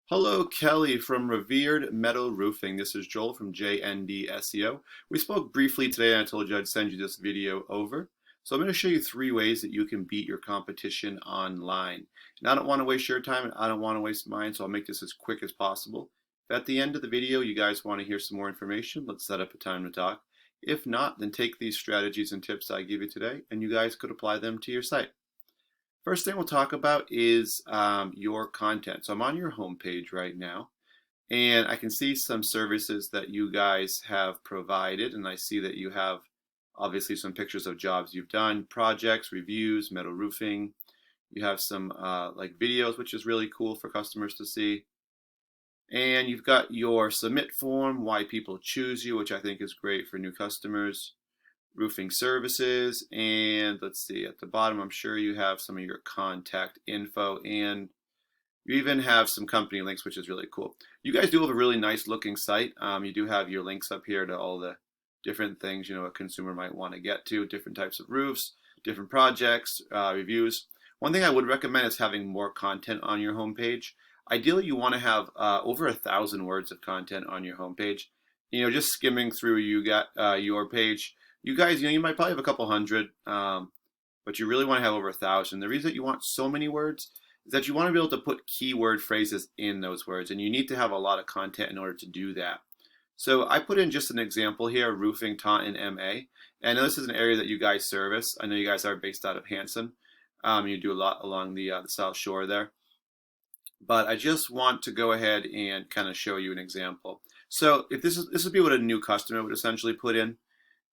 Hello, Kelly from Revered Metal Roofing. This is Joel from JND SEO. We spoke briefly today and I told you I'd send you this video over. So I'm going to show you 3 ways that you can beat your competition online. And I don't want to waste your time and I don't want to waste mine, so I'll make this as quick as possible. If at the end of the video you guys want to hear some more information, let's set up a time to talk. If not, then take these strategies and tips I give you today and you guys could apply them to your site. First thing we'll talk about is your content. So I'm on your homepage right now, and I can see some services that you guys have provided, and I see that you have obviously some pictures of jobs you've done, projects, reviews, metal roofing. You have some like videos, which is really cool for customers to see. And you've got your submit form, why people choose you, which I think is great for new customers. Roofing services, and let's see, at the bottom I'm sure you have some of your contact info, and you even have some company links, which is really cool. You guys do have a really nice looking site. You do have your links up here to all the different things a consumer might want to get to, different types of roofs, different projects, reviews. One thing I would recommend is having more content on your homepage. Ideally you want to have over 1,000 words of content on your homepage. Just skimming through your page, you guys, you might probably have a couple hundred, but you really want to have over 1,000. The reason that you want so many words is that you want to be able to put keyword phrases in those words, and you need to have a lot of content in order to do that. So I put in just an example here, roofing Taunton, MA. And I know this is an area that you guys service. I know you guys are based out of Hanson. You do a lot along the South Shore there. But I just want to go ahead and kind of show you an example. So if this would be what a new customer would essentially put in.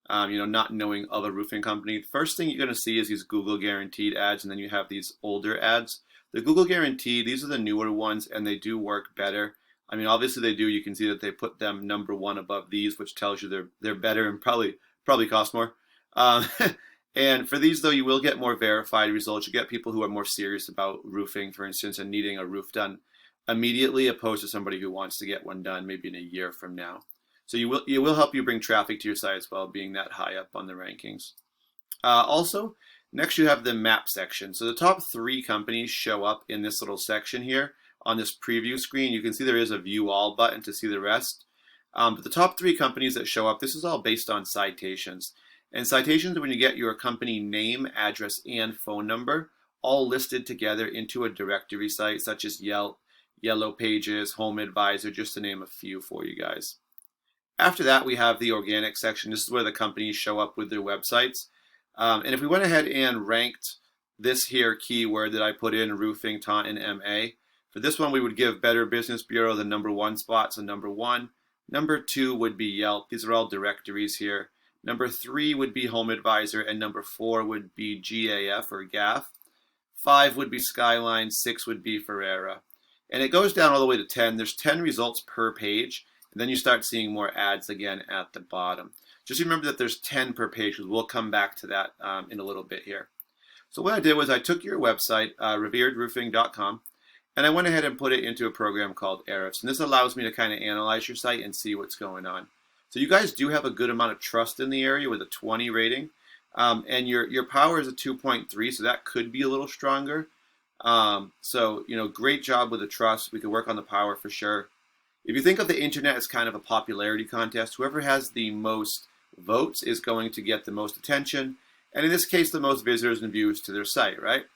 Not knowing of a roofing company. First thing you're going to see is these Google guaranteed ads, and then you have these older ads. The Google guaranteed, these are the newer ones, and they do work better. I mean, obviously they do. You can see that they put them #1 above these, which tells you they're better and probably cost more. And for these, though, you will get more verified results. You get people who are more serious about roofing, for instance, and needing a roof done immediately, opposed to somebody who wants to get one done maybe in a year from now. So it will help you bring traffic to your site as well, being that high up on the rankings. Also, next you have the map section. So the top 3 companies show up in this little section here on this preview screen. You can see there is a view all button to see the rest. But the top 3 companies that show up, this is all based on citations. And citations are when you get your company name, address, and phone number all listed together into a directory site such as Yelp, Yellow Pages, Home Advisor, just to name a few for you guys. After that, we have the organic section. This is where the companies show up with their websites. And if we went ahead and ranked this here keyword that I put in, roofing Taunton, MA, for this one we would give Better Business Bureau the #1 spot, so #1. #2 would be Yelp. These are all directories here. #3 would be Home Advisor, and #4 would be GAF or GAF. 5 would be Skyline, 6 would be Ferrera. And it goes down all the way to 10. There's 10 results per page. And then you start seeing more ads again at the bottom. Just remember that there's 10 per page, because we'll come back to that in a little bit here. So what I did was I took your website, reveredroofing.com, and I went ahead and put it into a program called Ahrefs. And this allows me to kind of analyze your site and see what's going on. So you guys do have a good amount of trust in the area with a 20 rating. And your power is a 2.3, so that could be a little stronger. So great job with the trust. We could work on the power for sure. If you think of the internet as kind of a popularity contest, whoever has the most votes is going to get the most attention, and in this case, the most visitors and views to their site, right?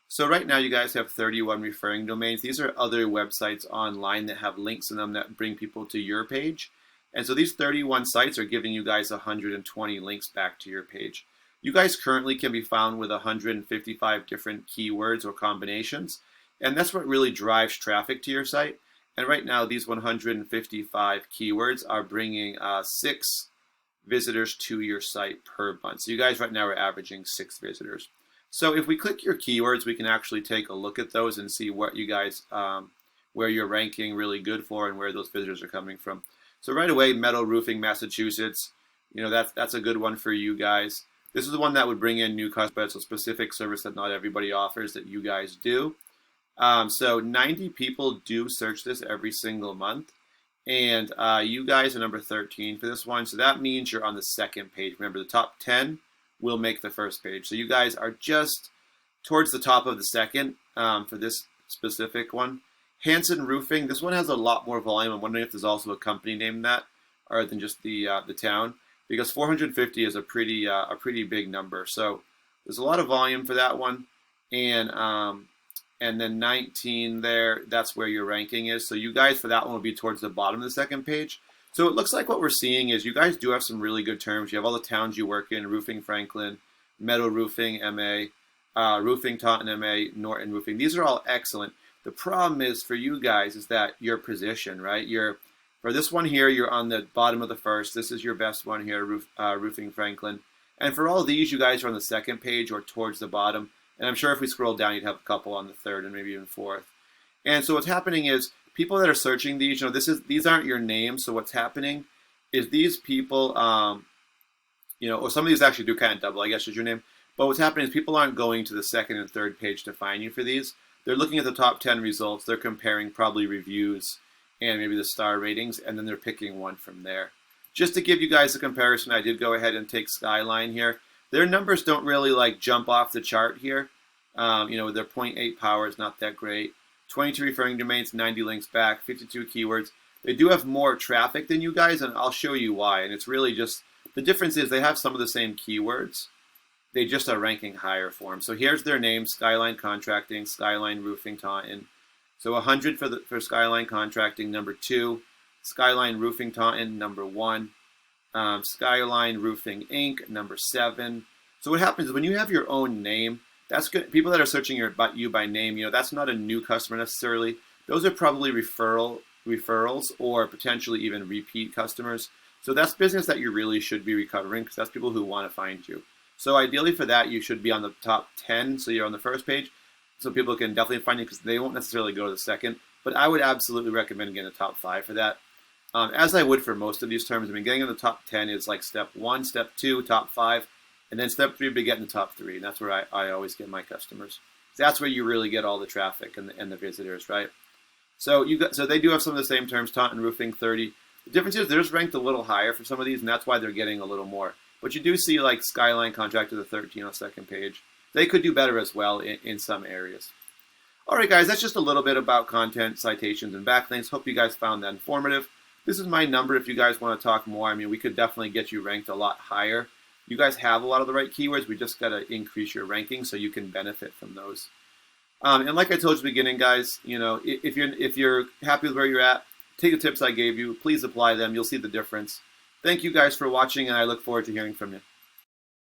So right now, you guys have 31 referring domains. These are other websites online that have links in them that bring people to your page. And so these 31 sites are giving you guys 120 links back to your page. You guys currently can be found with 155 different keywords or combinations, and that's what really drives traffic to your site. And right now, these 155 keywords are bringing 6 visitors to your site per month. So you guys right now are averaging 6 visitors. So if we click your keywords, we can actually take a look at those and see what you guys, where you're ranking really good for and where those visitors are coming from. So right away, Metal Roofing, Massachusetts, that's a good one for you guys. This is the one that would bring in new customers, but it's a specific service that not everybody offers that you guys do. So 90 people do search this every single month, and you guys are number 13 for this one, so that means you're on the 2nd page. Remember, the top 10 will make the 1st page, so you guys are just towards the top of the 2nd for this specific one. Hanson Roofing, this one has a lot more volume. I'm wondering if there's also a company named that, other than just the town, because 450 is a pretty big number. So there's a lot of volume for that one, and then 19 there, that's where your ranking is. So you guys for that one will be towards the bottom of the second page. So it looks like what we're seeing is you guys do have some really good terms. You have all the towns you work in: Roofing Franklin, Metal Roofing MA, Roofing Taunton MA, Norton Roofing. These are all excellent. The problem is for you guys is that your position, right? For this one here, you're on the bottom of the first. This is your best one here, Roofing Franklin. And for all these, you guys are on the second page or towards the bottom. And I'm sure if we scroll down, you'd have a couple on the third and maybe even fourth. And so what's happening is people that are searching these, these aren't your names. So what's happening is these people, or some of these actually do kind of double, I guess is your name. But what's happening is people aren't going to the second and third page to find you for these. They're looking at the top 10 results. They're comparing probably reviews and maybe the star ratings, and then they're picking one from there. Just to give you guys a comparison, I did go ahead and take Skyline here. Their numbers don't really like jump off the chart here. Their 0.8 power is not that great. 22 referring domains, 90 links back, 52 keywords. They do have more traffic than you guys, and I'll show you why. And it's really just, the difference is they have some of the same keywords. They just are ranking higher for them. So here's their name: Skyline Contracting, Skyline Roofing Taunton. So 100 for Skyline Contracting, number 2. Skyline Roofing Taunton, number 1. Skyline Roofing Inc., number 7. So what happens is when you have your own name, that's good. People that are searching you by name, that's not a new customer necessarily. Those are probably referrals or potentially even repeat customers. So that's business that you really should be recovering, because that's people who want to find you. So ideally for that, you should be on the top 10. So you're on the first page, so people can definitely find you, because they won't necessarily go to the second. But I would absolutely recommend getting a top 5 for that. As I would for most of these terms. I mean, getting in the top 10 is like step 1, step 2, top 5, and then step 3 would be getting the top 3. And that's where I always get my customers. That's where you really get all the traffic and the visitors, right? So they do have some of the same terms. Taunton Roofing 30. The difference is they're just ranked a little higher for some of these, and that's why they're getting a little more. But you do see like Skyline Contractor the 13 on the second page. They could do better as well in some areas. All right, guys, that's just a little bit about content, citations, and backlinks. Hope you guys found that informative. This is my number if you guys want to talk more. I mean, we could definitely get you ranked a lot higher. You guys have a lot of the right keywords. We just got to increase your ranking so you can benefit from those. And like I told you at the beginning, guys, if you're happy with where you're at, take the tips I gave you. Please apply them. You'll see the difference. Thank you guys for watching, and I look forward to hearing from you.